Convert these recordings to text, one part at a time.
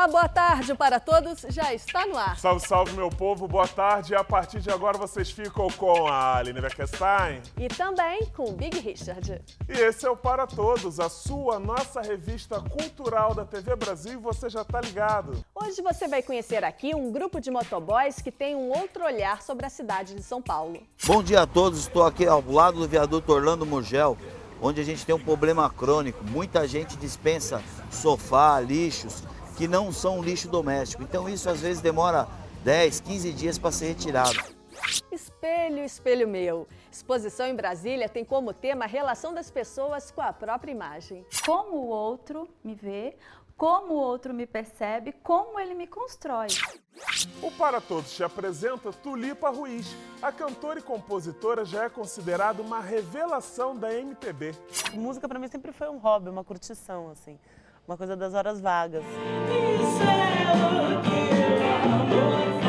boa tarde para todos, já está no ar. Salve, salve, meu povo, boa tarde. E a partir de agora vocês ficam com a Aline Beckstein e também com o Big Richard. E esse é o Para Todos, a nossa revista cultural da TV Brasil, e você já tá ligado. Hoje você vai conhecer aqui um grupo de motoboys que tem um outro olhar sobre a cidade de São Paulo. Bom dia a todos, estou aqui ao lado do viaduto Orlando Murgel, onde a gente tem um problema crônico. Muita gente dispensa sofá, lixos, que não são lixo doméstico. Então isso às vezes demora 10, 15 dias para ser retirado. Espelho, espelho meu. Exposição em Brasília tem como tema a relação das pessoas com a própria imagem. Como o outro me vê, como o outro me percebe, como ele me constrói. O Para Todos te apresenta Tulipa Ruiz. A cantora e compositora já é considerada uma revelação da MPB. Música para mim sempre foi um hobby, uma curtição, assim. Uma coisa das horas vagas. Isso é o que o amor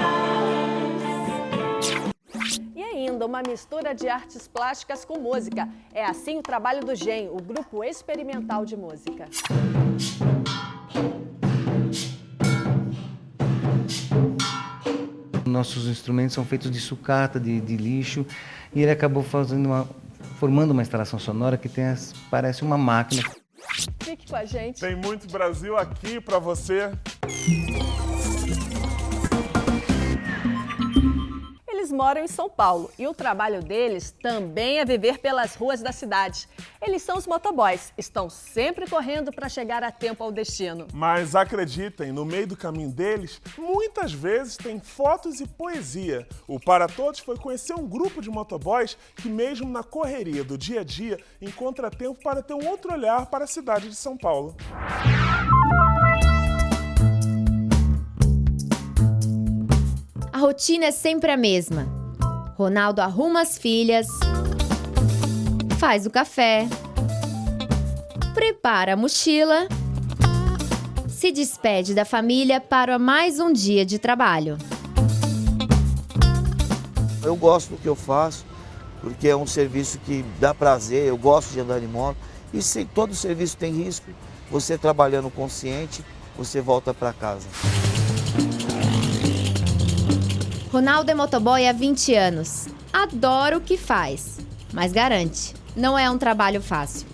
faz. E ainda uma mistura de artes plásticas com música. É assim o trabalho do GEM, o grupo experimental de música. Nossos instrumentos são feitos de sucata, de lixo, e ele acabou formando uma instalação sonora que parece uma máquina. Fique com a gente. Tem muito Brasil aqui para você. Eles moram em São Paulo e o trabalho deles também é viver pelas ruas da cidade. Eles são os motoboys, estão sempre correndo para chegar a tempo ao destino. Mas acreditem, no meio do caminho deles, muitas vezes tem fotos e poesia. O Para Todos foi conhecer um grupo de motoboys que mesmo na correria do dia a dia, encontra tempo para ter um outro olhar para a cidade de São Paulo. A rotina é sempre a mesma. Ronaldo arruma as filhas, faz o café, prepara a mochila, se despede da família para mais um dia de trabalho. Eu gosto do que eu faço, porque é um serviço que dá prazer, eu gosto de andar de moto. E se todo serviço tem risco, você trabalhando consciente, você volta para casa. Ronaldo é motoboy há 20 anos. Adora o que faz, mas garante, não é um trabalho fácil.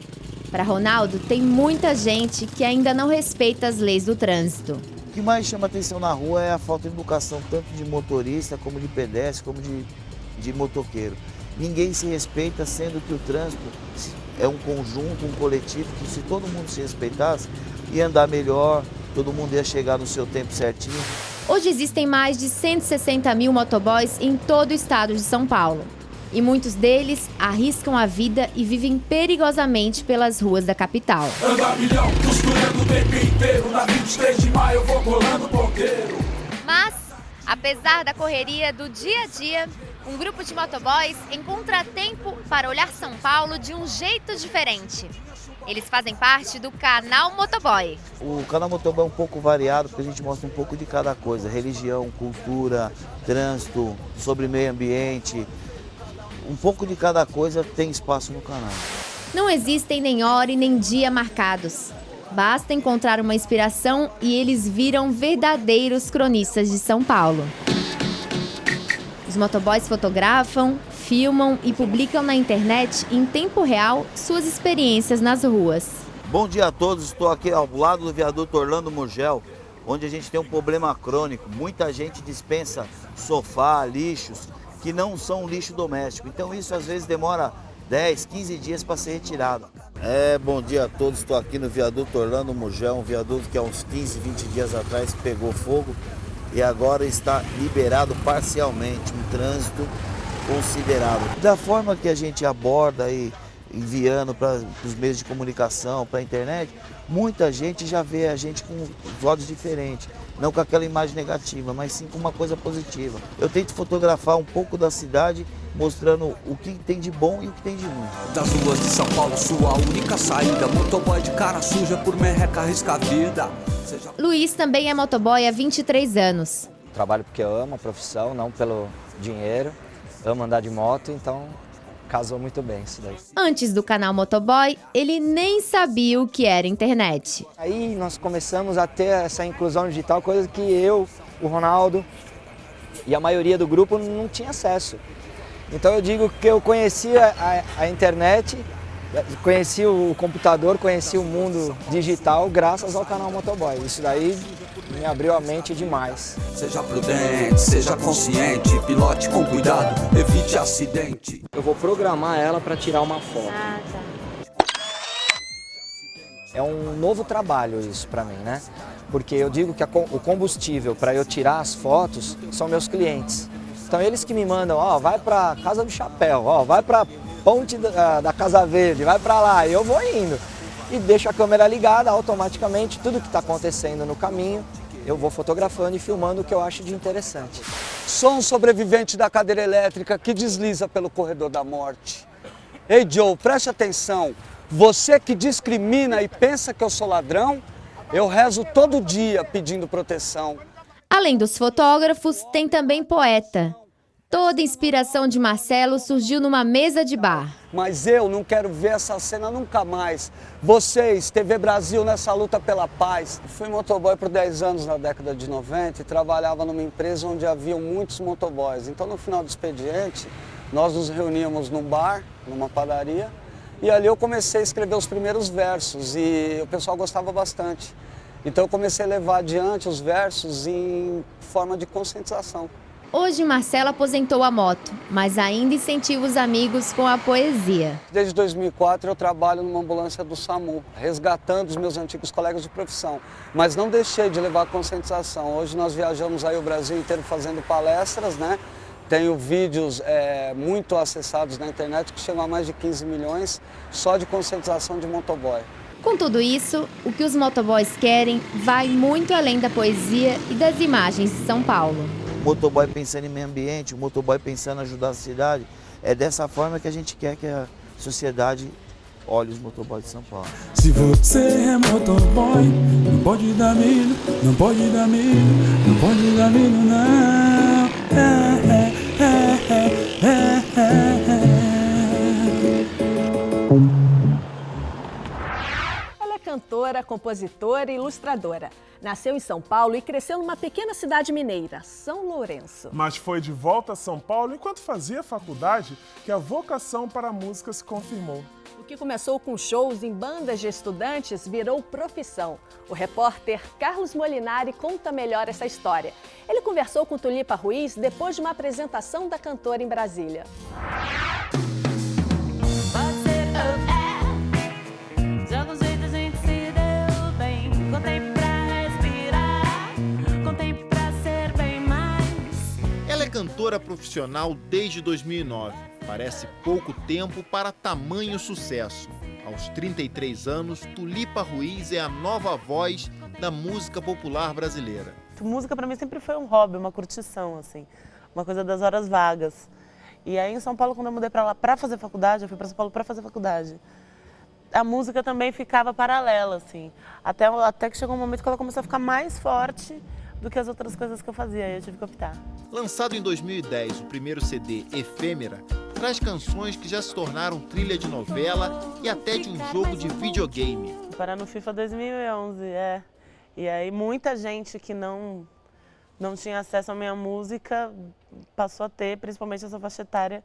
Para Ronaldo, tem muita gente que ainda não respeita as leis do trânsito. O que mais chama atenção na rua é a falta de educação, tanto de motorista, como de pedestre, como de motoqueiro. Ninguém se respeita, sendo que o trânsito é um conjunto, um coletivo, que se todo mundo se respeitasse, ia andar melhor, todo mundo ia chegar no seu tempo certinho. Hoje existem mais de 160 mil motoboys em todo o estado de São Paulo. E muitos deles arriscam a vida e vivem perigosamente pelas ruas da capital. Anda milhão, costurando o tempo inteiro, na 23 de maio eu vou colando ponteiro. Mas, apesar da correria do dia a dia, um grupo de motoboys encontra tempo para olhar São Paulo de um jeito diferente. Eles fazem parte do canal Motoboy. O canal Motoboy é um pouco variado, porque a gente mostra um pouco de cada coisa. Religião, cultura, trânsito, sobre meio ambiente. Um pouco de cada coisa tem espaço no canal. Não existem nem hora e nem dia marcados. Basta encontrar uma inspiração e eles viram verdadeiros cronistas de São Paulo. Os motoboys fotografam, filmam e publicam na internet em tempo real suas experiências nas ruas. Bom dia a todos, estou aqui ao lado do viaduto Orlando Murgel, onde a gente tem um problema crônico. Muita gente dispensa sofá, lixos, que não são lixo doméstico. Então isso às vezes demora 10, 15 dias para ser retirado. Bom dia a todos, estou aqui no viaduto Orlando Murgel, um viaduto que há uns 15, 20 dias atrás pegou fogo e agora está liberado parcialmente, um trânsito considerável. Da forma que a gente aborda aí, enviando para os meios de comunicação, para a internet, muita gente já vê a gente com os olhos diferentes, não com aquela imagem negativa, mas sim com uma coisa positiva. Eu tento fotografar um pouco da cidade, mostrando o que tem de bom e o que tem de ruim. Das ruas de São Paulo, sua única saída, motoboy de cara suja por merreca arrisca a vida. Luiz também é motoboy há 23 anos. Trabalho porque eu amo a profissão, não pelo dinheiro. Amo andar de moto, então casou muito bem isso daí. Antes do canal Motoboy, ele nem sabia o que era internet. Aí nós começamos a ter essa inclusão digital, coisa que eu, o Ronaldo e a maioria do grupo não tinha acesso. Então eu digo que eu conhecia a internet, conheci o computador, conheci o mundo digital graças ao canal Motoboy. Isso daí me abriu a mente demais. Seja prudente, seja consciente, pilote com cuidado, evite acidente. Eu vou programar ela para tirar uma foto. É um novo trabalho isso para mim, né? Porque eu digo que o combustível para eu tirar as fotos são meus clientes. Então eles que me mandam, ó, vai para Casa do Chapéu, ó, vai para Ponte da Casa Verde, vai para lá, e eu vou indo. E deixo a câmera ligada, automaticamente, tudo que está acontecendo no caminho, eu vou fotografando e filmando o que eu acho de interessante. Sou um sobrevivente da cadeira elétrica que desliza pelo corredor da morte. Ei Joe, preste atenção, você que discrimina e pensa que eu sou ladrão, eu rezo todo dia pedindo proteção. Além dos fotógrafos, tem também poeta. Toda a inspiração de Marcelo surgiu numa mesa de bar. Mas eu não quero ver essa cena nunca mais. Vocês, TV Brasil, nessa luta pela paz. Fui motoboy por 10 anos na década de 90 e trabalhava numa empresa onde haviam muitos motoboys. Então no final do expediente, nós nos reuníamos num bar, numa padaria, e ali eu comecei a escrever os primeiros versos e o pessoal gostava bastante. Então eu comecei a levar adiante os versos em forma de conscientização. Hoje Marcelo aposentou a moto, mas ainda incentiva os amigos com a poesia. Desde 2004 eu trabalho numa ambulância do SAMU, resgatando os meus antigos colegas de profissão. Mas não deixei de levar a conscientização. Hoje nós viajamos aí o Brasil inteiro fazendo palestras, né? Tenho vídeos muito acessados na internet que chegam a mais de 15 milhões só de conscientização de motoboy. Com tudo isso, o que os motoboys querem vai muito além da poesia e das imagens de São Paulo. O motoboy pensando em meio ambiente, o motoboy pensando em ajudar a cidade. É dessa forma que a gente quer que a sociedade olhe os motoboys de São Paulo. Se você é motoboy, não pode dar milho, não pode dar milho, não pode dar milho, não. Ela é cantora, compositora e ilustradora. Nasceu em São Paulo e cresceu numa pequena cidade mineira, São Lourenço. Mas foi de volta a São Paulo enquanto fazia faculdade que a vocação para a música se confirmou. O que começou com shows em bandas de estudantes virou profissão. O repórter Carlos Molinari conta melhor essa história. Ele conversou com Tulipa Ruiz depois de uma apresentação da cantora em Brasília. Ela é cantora profissional desde 2009. Parece pouco tempo para tamanho sucesso. Aos 33 anos, Tulipa Ruiz é a nova voz da música popular brasileira. Música para mim sempre foi um hobby, uma curtição, assim, uma coisa das horas vagas. E aí em São Paulo, quando eu mudei para lá para fazer faculdade, eu fui para São Paulo para fazer faculdade. A música também ficava paralela, assim, até que chegou um momento que ela começou a ficar mais forte do que as outras coisas que eu fazia, aí eu tive que optar. Lançado em 2010, o primeiro CD, Efêmera, traz canções que já se tornaram trilha de novela e até de um jogo de videogame. Parar no FIFA 2011, E aí muita gente que não tinha acesso à minha música passou a ter, principalmente essa faixa etária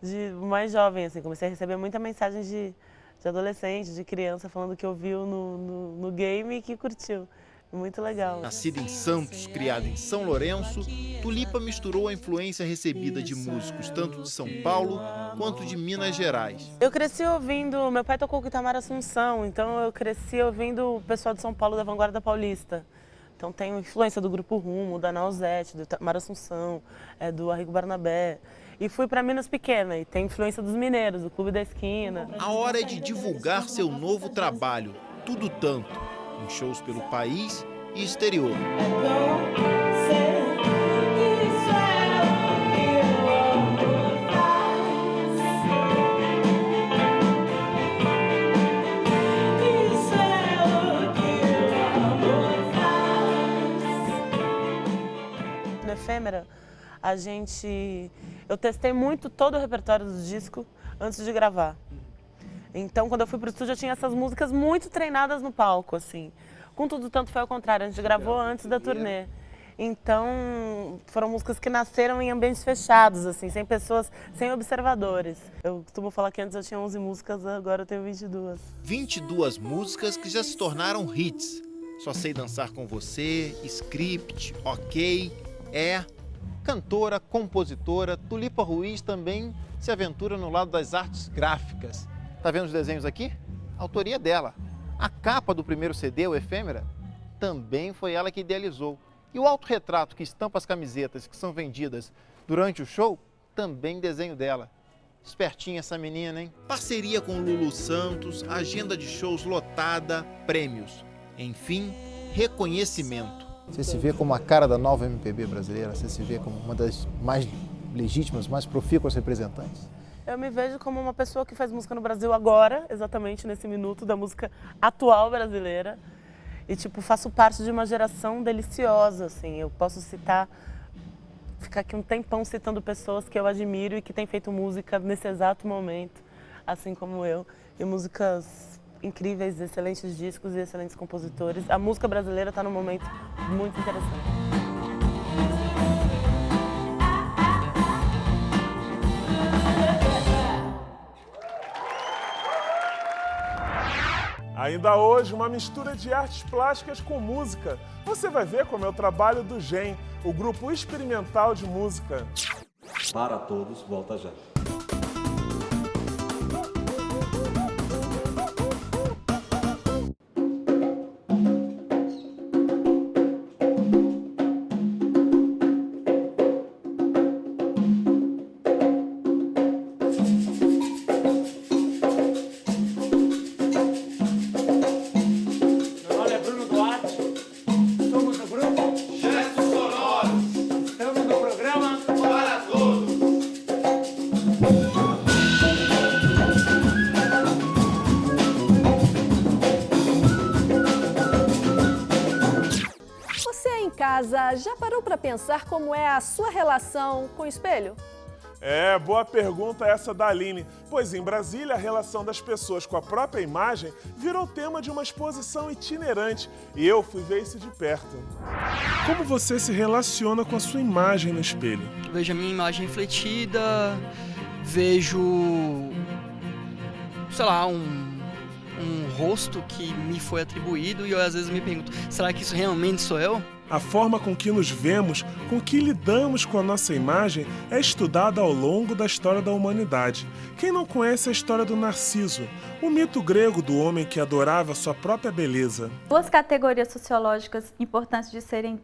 de mais jovem, assim. Comecei a receber muita mensagem de adolescente, de criança, falando que ouviu no game e que curtiu. Muito legal. Nascida em Santos, criada em São Lourenço, Tulipa misturou a influência recebida de músicos tanto de São Paulo quanto de Minas Gerais. Eu cresci ouvindo, meu pai tocou com Itamar Assunção, então eu cresci ouvindo o pessoal de São Paulo da Vanguarda Paulista. Então tem influência do Grupo Rumo, da Nausete, do Itamar Assunção, do Arrigo Barnabé. E fui para Minas Pequena e tem influência dos mineiros, do Clube da Esquina. A hora é de divulgar seu novo trabalho, Tudo Tanto, em shows pelo país e exterior. No Efêmera, eu testei muito todo o repertório do disco, antes de gravar. Então, quando eu fui pro estúdio, eu tinha essas músicas muito treinadas no palco, assim. Com Tudo Tanto foi ao contrário, a gente gravou antes da turnê. Então, foram músicas que nasceram em ambientes fechados, assim, sem pessoas, sem observadores. Eu costumo falar que antes eu tinha 11 músicas, agora eu tenho 22. 22 músicas que já se tornaram hits. Só Sei Dançar com Você, Script, Ok, Cantora, compositora, Tulipa Ruiz também se aventura no lado das artes gráficas. Tá vendo os desenhos aqui? A autoria dela. A capa do primeiro CD, o Efêmera, também foi ela que idealizou. E o autorretrato que estampa as camisetas que são vendidas durante o show, também desenho dela. Espertinha essa menina, hein? Parceria com Lulu Santos, agenda de shows lotada, prêmios. Enfim, reconhecimento. Você se vê como a cara da nova MPB brasileira? Você se vê como uma das mais legítimas, mais profícuas representantes? Eu me vejo como uma pessoa que faz música no Brasil agora, exatamente nesse minuto da música atual brasileira. E, tipo, faço parte de uma geração deliciosa, assim. Eu posso ficar aqui um tempão citando pessoas que eu admiro e que têm feito música nesse exato momento, assim como eu. E músicas incríveis, excelentes discos e excelentes compositores. A música brasileira está num momento muito interessante. Ainda hoje, uma mistura de artes plásticas com música. Você vai ver como é o trabalho do GEM, o grupo experimental de música. Para todos, volta já. Já parou para pensar como é a sua relação com o espelho? Boa pergunta essa da Aline. Pois em Brasília, a relação das pessoas com a própria imagem virou tema de uma exposição itinerante e eu fui ver isso de perto. Como você se relaciona com a sua imagem no espelho? Vejo a minha imagem refletida, vejo, sei lá, um rosto que me foi atribuído e eu às vezes me pergunto, será que isso realmente sou eu? A forma com que nos vemos, com que lidamos com a nossa imagem, é estudada ao longo da história da humanidade. Quem não conhece a história do Narciso, o mito grego do homem que adorava sua própria beleza? Duas categorias sociológicas importantes de serem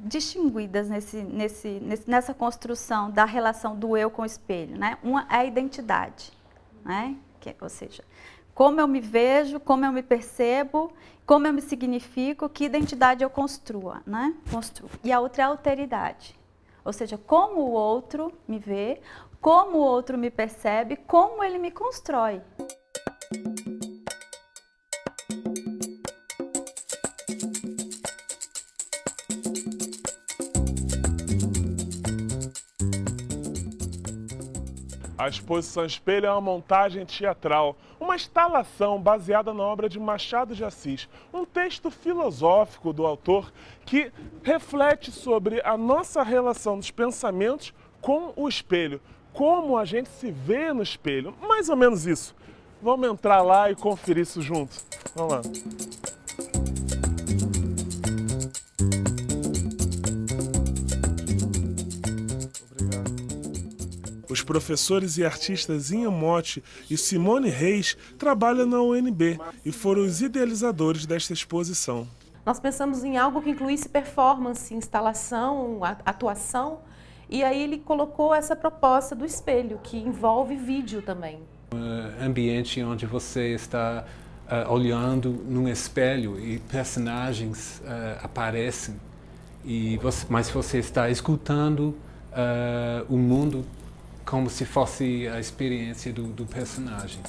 distinguidas nessa construção da relação do eu com o espelho, né? Uma é a identidade, né? Ou seja, como eu me vejo, como eu me percebo, como eu me significo, que identidade eu construo, né? E a outra é a alteridade, ou seja, como o outro me vê, como o outro me percebe, como ele me constrói. A exposição Espelho é uma montagem teatral, uma instalação baseada na obra de Machado de Assis, um texto filosófico do autor que reflete sobre a nossa relação dos pensamentos com o espelho, como a gente se vê no espelho, mais ou menos isso. Vamos entrar lá e conferir isso junto. Vamos lá. Os professores e artistas Inha Motti e Simone Reis trabalham na UNB e foram os idealizadores desta exposição. Nós pensamos em algo que incluísse performance, instalação, atuação, e aí ele colocou essa proposta do espelho, que envolve vídeo também. Um ambiente onde você está olhando num espelho e personagens aparecem, mas você está escutando o mundo como se fosse a experiência do personagem.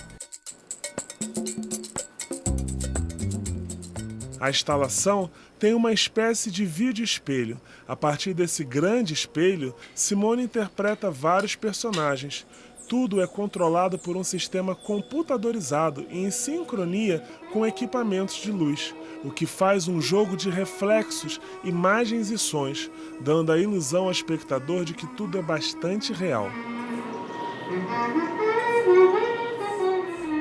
A instalação tem uma espécie de vídeo-espelho. A partir desse grande espelho, Simone interpreta vários personagens. Tudo é controlado por um sistema computadorizado e em sincronia com equipamentos de luz, o que faz um jogo de reflexos, imagens e sons, dando a ilusão ao espectador de que tudo é bastante real.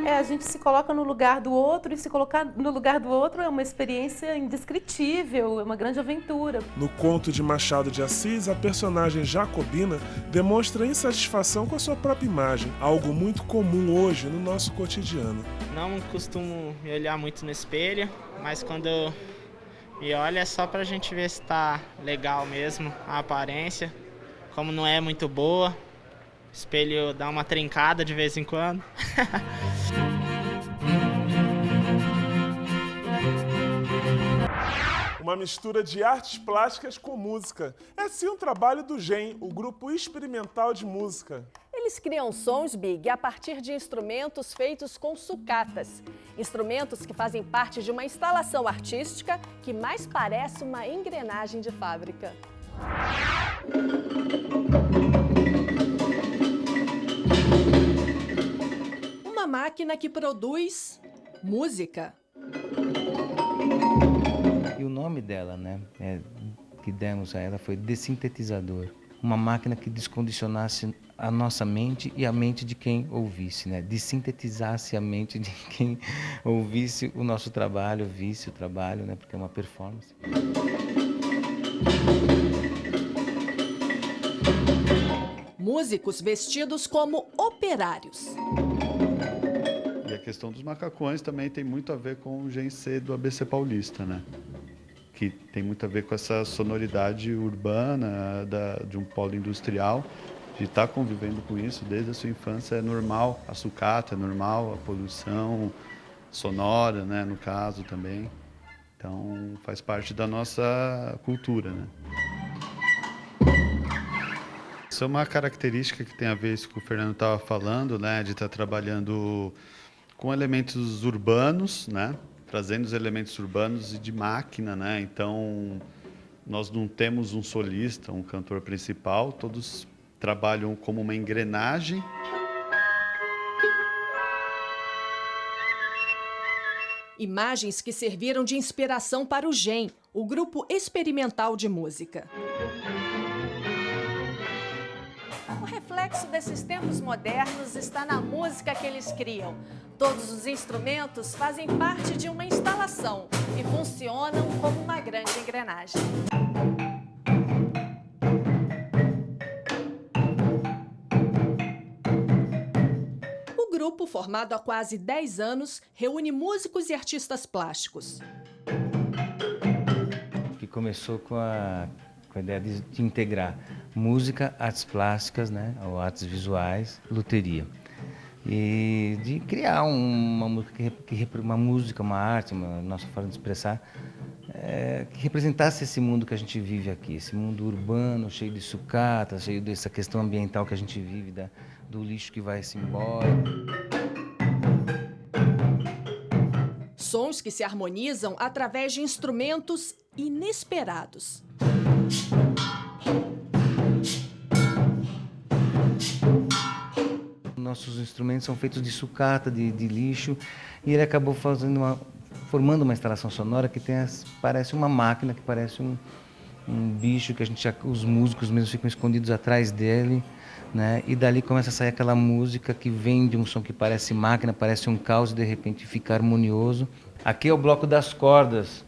A gente se coloca no lugar do outro, e se colocar no lugar do outro é uma experiência indescritível, é uma grande aventura. No conto de Machado de Assis, a personagem Jacobina demonstra insatisfação com a sua própria imagem, algo muito comum hoje no nosso cotidiano. Não costumo me olhar muito no espelho, mas quando eu me olho é só pra gente ver se tá legal mesmo a aparência. Como não é muito boa, o espelho dá uma trincada de vez em quando. Uma mistura de artes plásticas com música. É sim um trabalho do GEM, o Grupo Experimental de Música. Eles criam sons, Big, a partir de instrumentos feitos com sucatas. Instrumentos que fazem parte de uma instalação artística que mais parece uma engrenagem de fábrica. Uma máquina que produz música. E o nome dela, né, que demos a ela foi dessintetizador. Uma máquina que descondicionasse a nossa mente e a mente de quem ouvisse, né? Dessintetizasse a mente de quem ouvisse o nosso trabalho, visse o trabalho, né? Porque é uma performance. Músicos vestidos como operários. E a questão dos macacões também tem muito a ver com o GNC do ABC Paulista, né? Que tem muito a ver com essa sonoridade urbana de um polo industrial, de estar convivendo com isso desde a sua infância. É normal a sucata, é normal a poluição sonora, né, no caso também. Então faz parte da nossa cultura, né? Isso é uma característica que tem a ver com o que o Fernando estava falando, né, de estar trabalhando com elementos urbanos, né? Trazendo os elementos urbanos e de máquina, né? Então, nós não temos um solista, um cantor principal, todos trabalham como uma engrenagem. Imagens que serviram de inspiração para o GEM, o Grupo Experimental de Música. O reflexo desses tempos modernos está na música que eles criam. Todos os instrumentos fazem parte de uma instalação e funcionam como uma grande engrenagem. O grupo, formado há quase 10 anos, reúne músicos e artistas plásticos. Que começou com a ideia de integrar música, artes plásticas, né, ou artes visuais, luteria. E de criar uma música, uma arte, uma nossa forma de expressar, que representasse esse mundo que a gente vive aqui, esse mundo urbano, cheio de sucata, cheio dessa questão ambiental que a gente vive, do lixo que vai-se embora. Sons que se harmonizam através de instrumentos inesperados. Nossos instrumentos são feitos de sucata, de lixo, e ele acabou formando uma instalação sonora que parece uma máquina, que parece um bicho que os músicos mesmo ficam escondidos atrás dele, né? E dali começa a sair aquela música que vem de um som que parece máquina, parece um caos e de repente fica harmonioso. Aqui é o bloco das cordas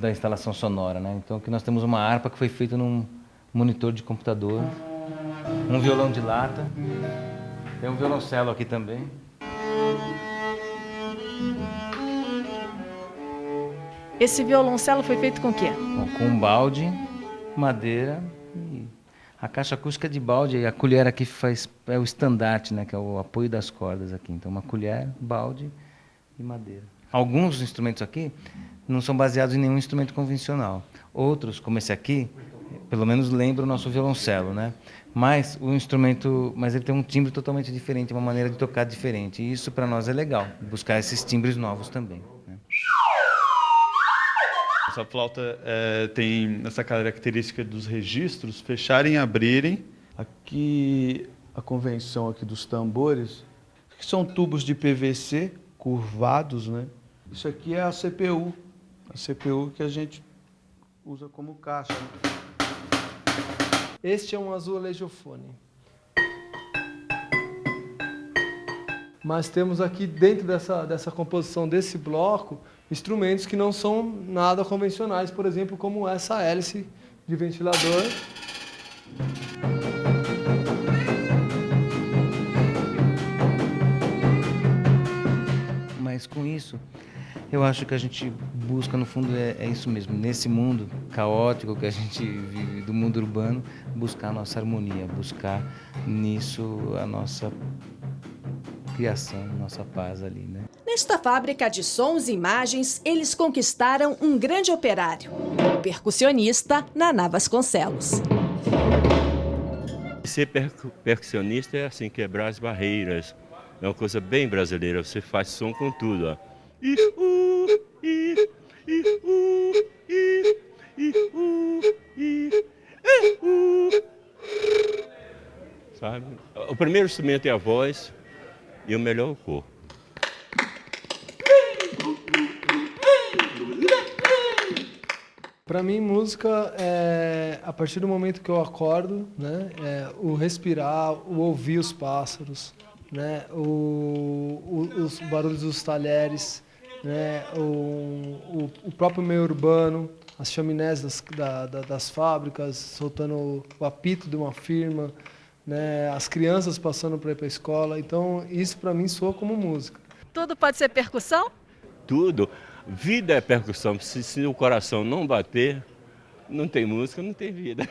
da instalação sonora, né? Então aqui nós temos uma harpa que foi feita num monitor de computador, um violão de lata. Tem um violoncelo aqui também. Esse violoncelo foi feito com o quê? Bom, com balde, madeira e a caixa acústica de balde. E a colher aqui é o estandarte, né, que é o apoio das cordas aqui. Então, uma colher, balde e madeira. Alguns instrumentos aqui não são baseados em nenhum instrumento convencional. Outros, como esse aqui, pelo menos lembra o nosso violoncelo, né? Mas ele tem um timbre totalmente diferente, uma maneira de tocar diferente. E isso para nós é legal, buscar esses timbres novos também, né? Essa flauta tem essa característica dos registros fecharem e abrirem. Aqui a convenção aqui dos tambores, que são tubos de PVC curvados, né? Isso aqui é a CPU que a gente usa como caixa. Este é um azulejofone. Mas temos aqui dentro dessa composição desse bloco instrumentos que não são nada convencionais, por exemplo, como essa hélice de ventilador. Mas com isso, eu acho que a gente busca, no fundo, é isso mesmo. Nesse mundo caótico que a gente vive, do mundo urbano, buscar a nossa harmonia, buscar nisso a nossa criação, nossa paz ali, né? Nesta fábrica de sons e imagens, eles conquistaram um grande operário, o percussionista Naná Vasconcelos. Ser percussionista é assim, quebrar as barreiras. É uma coisa bem brasileira, você faz som com tudo, ó. Sabe? O primeiro instrumento é a voz e o melhor é o corpo. Para mim, música é a partir do momento que eu acordo, né? É o respirar, o ouvir os pássaros, né? Os barulhos dos talheres, né? O próprio meio urbano, as chaminés das fábricas soltando o apito de uma firma, né? As crianças passando para ir para a escola. Então, isso para mim soa como música. Tudo pode ser percussão? Tudo. Vida é percussão. Se o coração não bater, não tem música, não tem vida.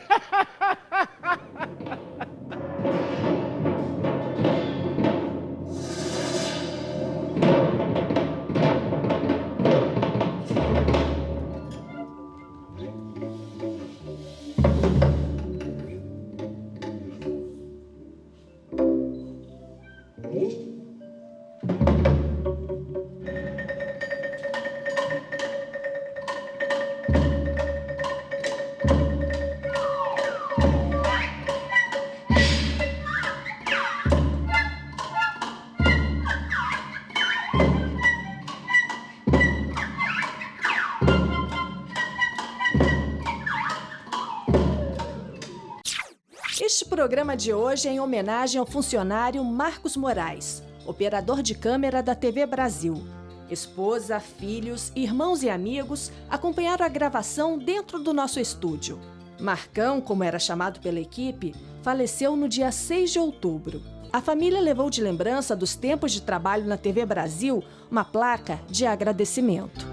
Este programa de hoje é em homenagem ao funcionário Marcos Moraes, operador de câmera da TV Brasil. Esposa, filhos, irmãos e amigos acompanharam a gravação dentro do nosso estúdio. Marcão, como era chamado pela equipe, faleceu no dia 6 de outubro. A família levou de lembrança dos tempos de trabalho na TV Brasil uma placa de agradecimento.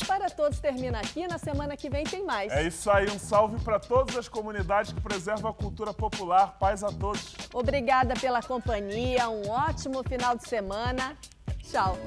Para Todos termina aqui, na semana que vem tem mais. É isso aí, um salve para todas as comunidades que preservam a cultura popular. Paz a todos. Obrigada pela companhia, um ótimo final de semana. Tchau.